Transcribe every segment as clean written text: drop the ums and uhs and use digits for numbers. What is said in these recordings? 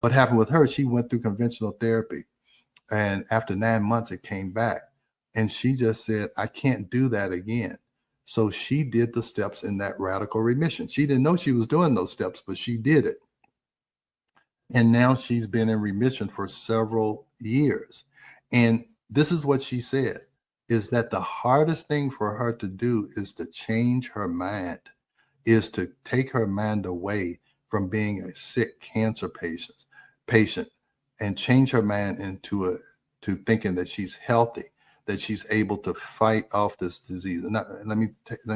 What happened with her, she went through conventional therapy. And after 9 months, it came back. And she just said, I can't do that again. So she did the steps in that radical remission. She didn't know she was doing those steps, but she did it. And now she's been in remission for several years. And this is what she said, is that the hardest thing for her to do is to change her mind, is to take her mind away from being a sick cancer patient and change her mind into to thinking that she's healthy, that she's able to fight off this disease. And let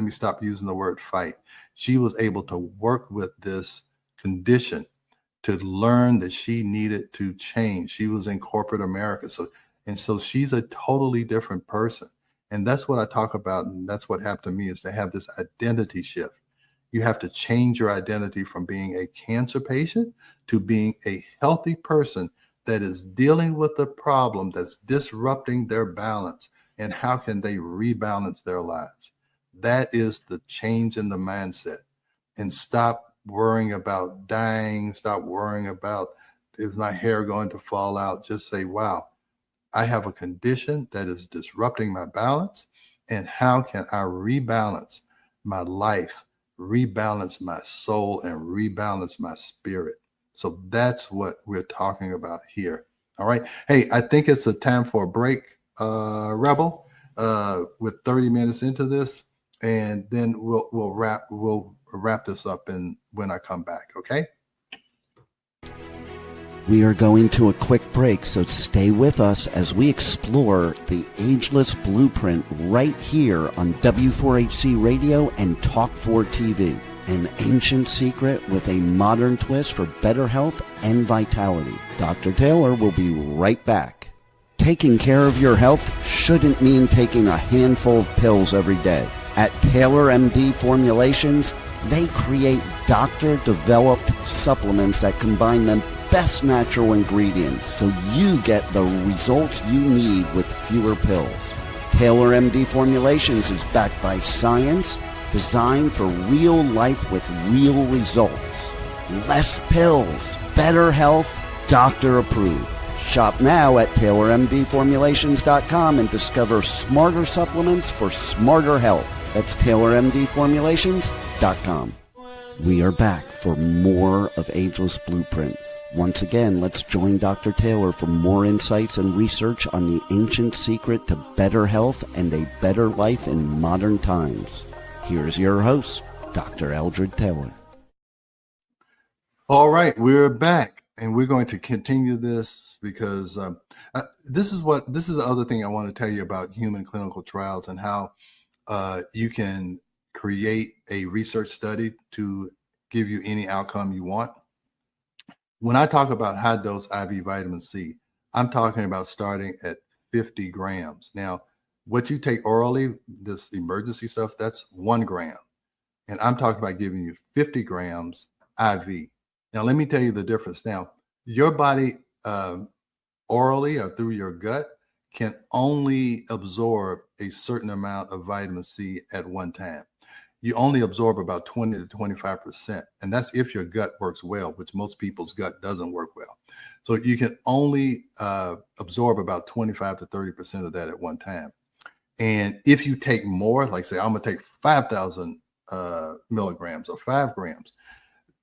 me stop using the word fight. She was able to work with this condition to learn that she needed to change. She was in corporate America. So she's a totally different person. And that's what I talk about. And that's what happened to me, is to have this identity shift. You have to change your identity from being a cancer patient to being a healthy person that is dealing with the problem that's disrupting their balance. And how can they rebalance their lives? That is the change in the mindset. And stop worrying about dying. Stop worrying about, is my hair going to fall out? Just say, wow, I have a condition that is disrupting my balance. And how can I rebalance my life, rebalance my soul, and rebalance my spirit? So that's what we're talking about here. All right. Hey, I think it's a time for a break, Rebel, with 30 minutes into this, and then we'll wrap this up when I come back. Okay. We are going to a quick break, so stay with us as we explore the Ageless Blueprint right here on W4HC Radio and Talk4 TV. An ancient secret with a modern twist for better health and vitality. Dr. Taylor will be right back. Taking care of your health shouldn't mean taking a handful of pills every day. At Taylor MD Formulations, they create doctor-developed supplements that combine the best natural ingredients so you get the results you need with fewer pills. Taylor MD Formulations is backed by science, designed for real life with real results. Less pills, better health, doctor approved. Shop now at TaylorMDFormulations.com and discover smarter supplements for smarter health. That's TaylorMDFormulations.com. We are back for more of Ageless Blueprint. Once again, let's join Dr. Taylor for more insights and research on the ancient secret to better health and a better life in modern times. Here's your host, Dr. Eldred Taylor. All right, we're back, and we're going to continue this because this is the other thing I want to tell you about human clinical trials and how you can create a research study to give you any outcome you want. When I talk about high dose IV vitamin C, I'm talking about starting at 50 grams. Now, what you take orally, this emergency stuff, that's 1 gram. And I'm talking about giving you 50 grams IV. Now, let me tell you the difference. Now, your body orally or through your gut can only absorb a certain amount of vitamin C at one time. You only absorb about 20 to 25%. And that's if your gut works well, which most people's gut doesn't work well. So you can only absorb about 25 to 30% of that at one time. And if you take more, like say, I'm going to take 5,000 milligrams or 5 grams,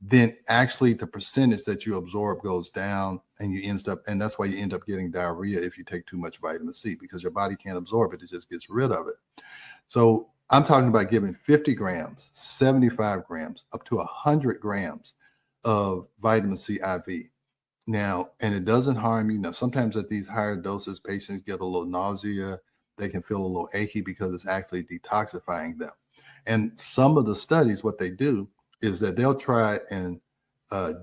then actually the percentage that you absorb goes down, and that's why you end up getting diarrhea if you take too much vitamin C, because your body can't absorb it. It just gets rid of it. So I'm talking about giving 50 grams, 75 grams, up to 100 grams of vitamin C IV. Now, and it doesn't harm you. Now, sometimes at these higher doses, patients get a little nausea. They can feel a little achy because it's actually detoxifying them. And some of the studies, what they do is that they'll try and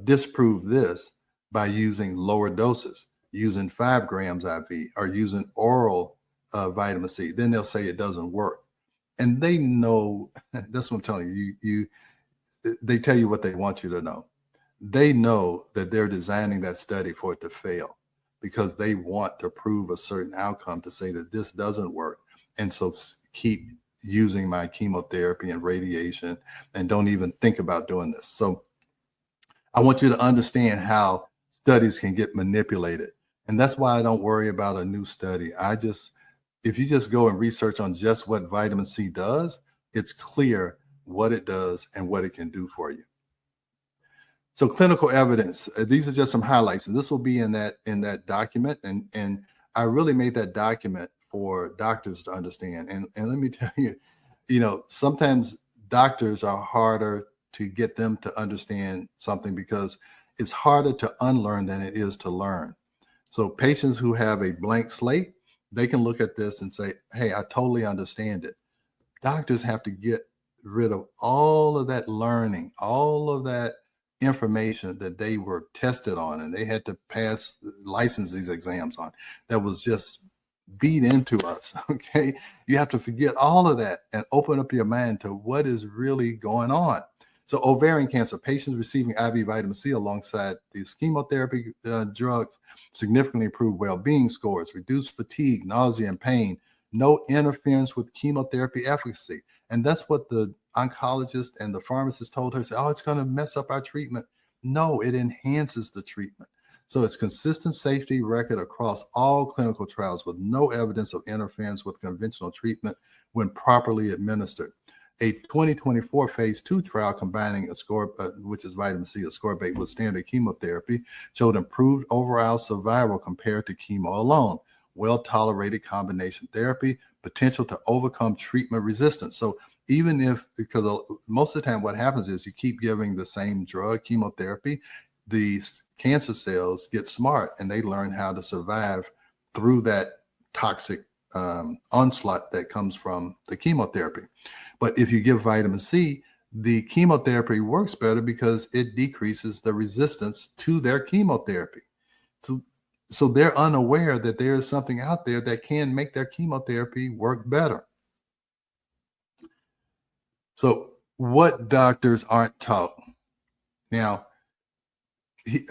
disprove this by using lower doses, using 5 grams IV or using oral vitamin C. Then they'll say it doesn't work. And they know, that's what I'm telling you, they tell you what they want you to know. They know that they're designing that study for it to fail because they want to prove a certain outcome to say that this doesn't work. And so keep using my chemotherapy and radiation and don't even think about doing this. So I want you to understand how studies can get manipulated. And that's why I don't worry about a new study. If you just go and research on just what vitamin C does, it's clear what it does and what it can do for you. So clinical evidence, these are just some highlights, and this will be in that document. And I really made that document for doctors to understand. And let me tell you, sometimes doctors are harder to get them to understand something because it's harder to unlearn than it is to learn. So patients who have a blank slate, they can look at this and say, hey, I totally understand it. Doctors have to get rid of all of that learning, all of that information that they were tested on and they had to pass license these exams on that was just beat into us. Okay. You have to forget all of that and open up your mind to what is really going on. So ovarian cancer, patients receiving IV vitamin C alongside these chemotherapy drugs significantly improved well-being scores, reduced fatigue, nausea, and pain, no interference with chemotherapy efficacy. And that's what the oncologist and the pharmacist told her, say, oh, it's going to mess up our treatment. No, it enhances the treatment. So it's consistent safety record across all clinical trials with no evidence of interference with conventional treatment when properly administered. A 2024 phase 2 trial combining which is vitamin C, ascorbate with standard chemotherapy, showed improved overall survival compared to chemo alone. Well-tolerated combination therapy, potential to overcome treatment resistance. So because most of the time what happens is you keep giving the same drug, chemotherapy, these cancer cells get smart and they learn how to survive through that toxic onslaught that comes from the chemotherapy. But if you give vitamin C, the chemotherapy works better because it decreases the resistance to their chemotherapy. So they're unaware that there is something out there that can make their chemotherapy work better. So what doctors aren't taught. Now,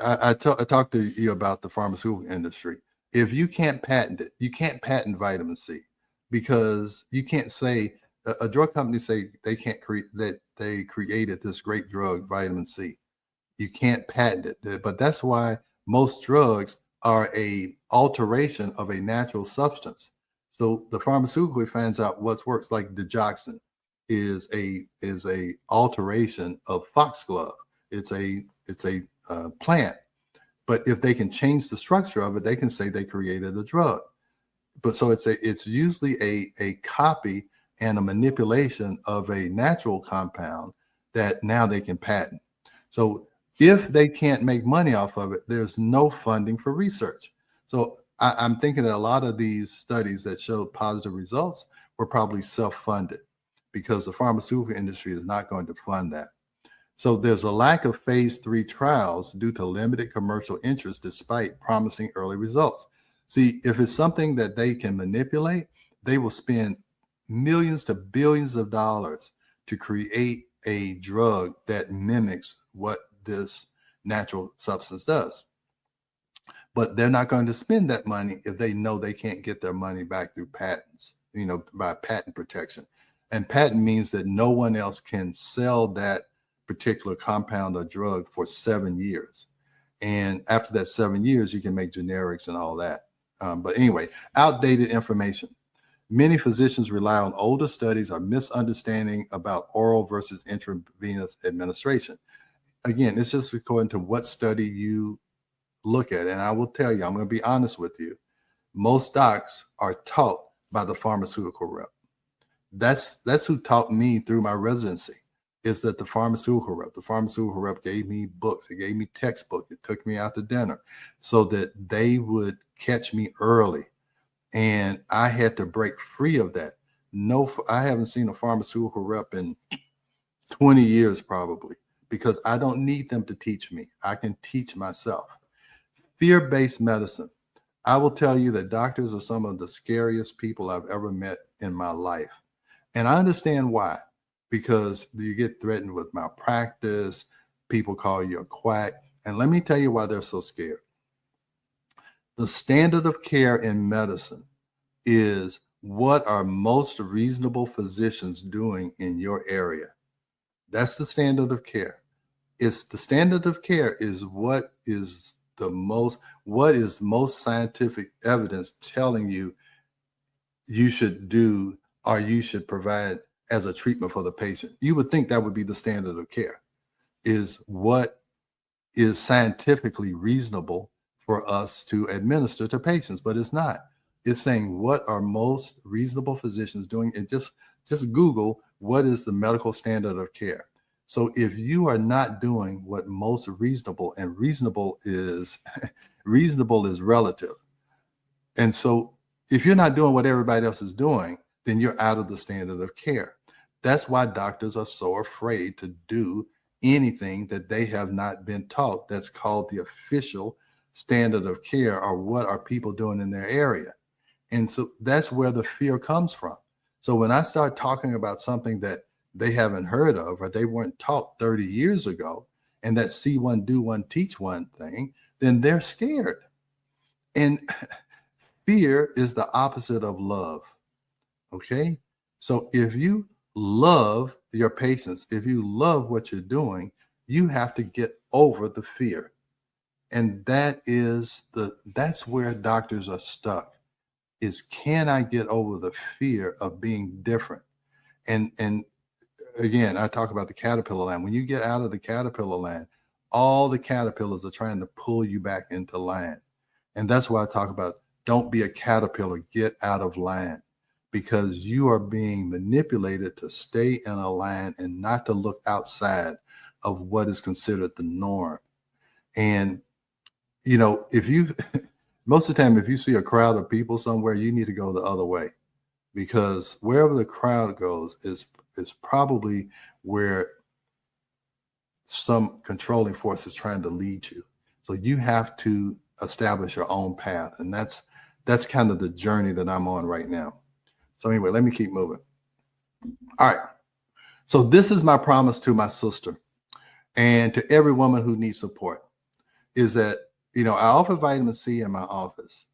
I talked to you about the pharmaceutical industry. If you can't patent it, you can't patent vitamin C because you can't say a drug company say they can't create that they created this great drug, vitamin C. You can't patent it, but that's why most drugs are a alteration of a natural substance. So the pharmaceutical finds out what works, like digoxin is a alteration of foxglove. It's a plant. But if they can change the structure of it, they can say they created a drug. But so it's usually a copy and a manipulation of a natural compound that now they can patent. So if they can't make money off of it, there's no funding for research. So I'm thinking that a lot of these studies that showed positive results were probably self-funded because the pharmaceutical industry is not going to fund that. So there's a lack of phase 3 trials due to limited commercial interest despite promising early results. See, if it's something that they can manipulate, they will spend millions to billions of dollars to create a drug that mimics what this natural substance does. But they're not going to spend that money if they know they can't get their money back through patents, by patent protection. And patent means that no one else can sell that particular compound or drug for 7 years. And after that 7 years, you can make generics and all that. But anyway, outdated information. Many physicians rely on older studies or misunderstanding about oral versus intravenous administration. Again, it's just according to what study you look at. And I will tell you, I'm going to be honest with you. Most docs are taught by the pharmaceutical rep. That's who taught me through my residency, is that the pharmaceutical rep gave me books. It gave me textbooks. It took me out to dinner so that they would catch me early. And I had to break free of that. No, I haven't seen a pharmaceutical rep in 20 years probably, because I don't need them to teach me. I can teach myself. Fear-based medicine. I will tell you that doctors are some of the scariest people I've ever met in my life. And I understand why, because you get threatened with malpractice, people call you a quack. And let me tell you why they're so scared. The standard of care in medicine is what are most reasonable physicians doing in your area. That's the standard of care. It's the standard of care is what is what is most scientific evidence telling you you should do or you should provide as a treatment for the patient? You would think that would be the standard of care, is what is scientifically reasonable for us to administer to patients, but it's not. It's saying what are most reasonable physicians doing, and just Google what is the medical standard of care. So if you are not doing what most reasonable, and reasonable is reasonable is relative. And so if you're not doing what everybody else is doing, then you're out of the standard of care. That's why doctors are so afraid to do anything that they have not been taught that's called the official standard of care, or what are people doing in their area. And so that's where the fear comes from. So when I start talking about something that they haven't heard of or they weren't taught 30 years ago, and that see one, do one, teach one thing, then they're scared. And fear is the opposite of love. Okay? So if you love your patients, if you love what you're doing, you have to get over the fear. And that's where doctors are stuck, is can I get over the fear of being different? And again, I talk about the caterpillar land. When you get out of the caterpillar land, all the caterpillars are trying to pull you back into land. And that's why I talk about don't be a caterpillar, get out of land, because you are being manipulated to stay in a land and not to look outside of what is considered the norm. And, you know, most of the time, if you see a crowd of people somewhere, you need to go the other way, because wherever the crowd goes is probably where some controlling force is trying to lead you. So you have to establish your own path. And that's kind of the journey that I'm on right now. So anyway, let me keep moving. All right. So this is my promise to my sister and to every woman who needs support, is that, you know, I offer vitamin C in my office.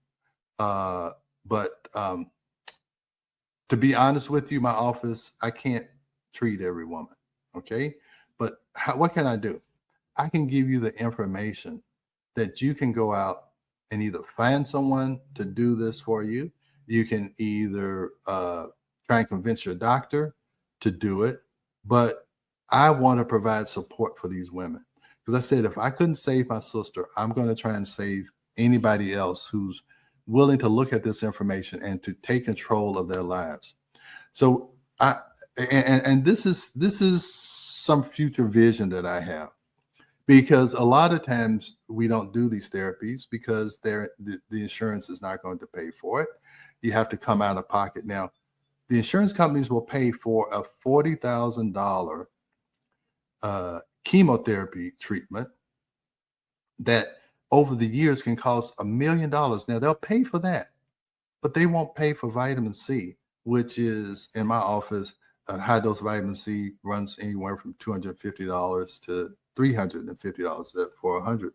But to be honest with you, my office, I can't treat every woman. Okay. But what can I do? I can give you the information that you can go out and either find someone to do this for you. You can either try and convince your doctor to do it. But I want to provide support for these women, because I said, if I couldn't save my sister, I'm going to try and save anybody else who's willing to look at this information and to take control of their lives. So this is some future vision that I have, because a lot of times we don't do these therapies because the insurance is not going to pay for it. You have to come out of pocket. Now, the insurance companies will pay for a $40,000 chemotherapy treatment that over the years can cost $1 million. Now, they'll pay for that, but they won't pay for vitamin C, which is, in my office, high dose vitamin C runs anywhere from $250 to $350 for 100